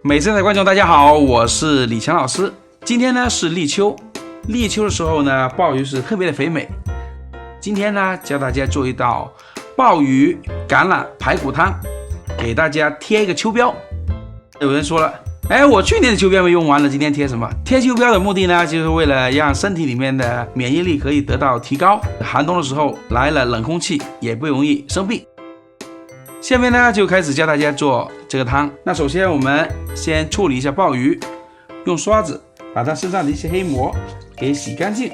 美食的观众大家好，我是李强老师。今天呢是立秋，立秋的时候呢，鲍鱼是特别的肥美。今天呢教大家做一道鲍鱼橄榄排骨汤，给大家贴一个秋膘。有人说了，我去年的秋膘没用完了，今天贴什么？贴秋膘的目的呢，就是为了让身体里面的免疫力可以得到提高。寒冬的时候来了冷空气，也不容易生病。下面呢就开始教大家做这个汤。那首先我们先处理一下鲍鱼，用刷子把它身上的一些黑膜给洗干净，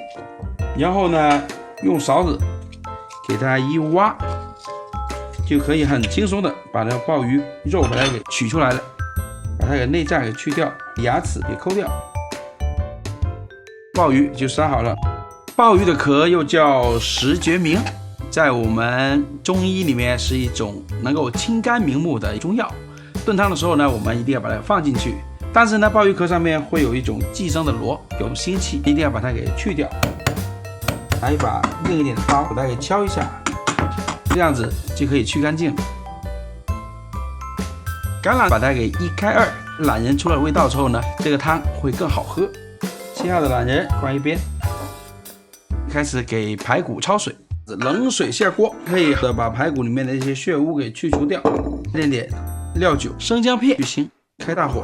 然后呢用勺子给它一挖，就可以很轻松的把这鲍鱼肉把它给取出来了，把它的内脏给去掉，牙齿给抠掉，鲍鱼就杀好了。鲍鱼的壳又叫石决明，在我们中医里面是一种能够清肝明目的中药。炖汤的时候呢，我们一定要把它放进去，但是呢，鲍鱼壳上面会有一种寄生的螺，有腥气，一定要把它给去掉。拿一把硬一点的刀，把它给敲一下，这样子就可以去干净。橄榄把它给一开二，懒人出了味道之后呢，这个汤会更好喝。切好的懒人放一边，开始给排骨焯水。冷水下锅，可以把排骨里面的一些血污给去除掉，一点点料酒、生姜片就行。开大火，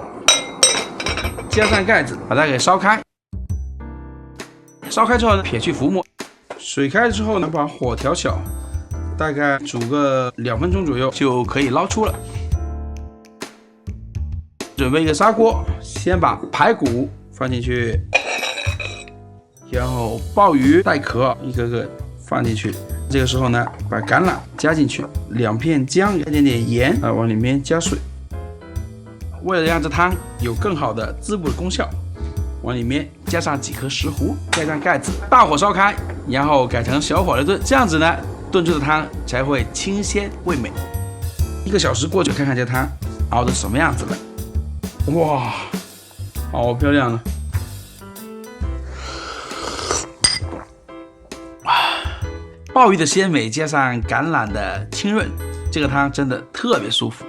加上盖子，把它给烧开。烧开之后呢，撇去浮沫。水开之后呢，把火调小，大概煮个2分钟左右就可以捞出了。准备一个砂锅，先把排骨放进去，然后鲍鱼带壳一个个放进去。这个时候呢，把橄榄加进去，2片姜，一点点盐往里面加水。为了让这汤有更好的滋补的功效，往里面加上几颗石斛，盖上盖子，大火烧开，然后改成小火来炖，这样子呢，炖出的汤才会清鲜味美。1个小时过去，看看这汤熬的什么样子了。哇，好漂亮啊！鲍鱼的鲜美加上橄榄的清润，这个汤真的特别舒服。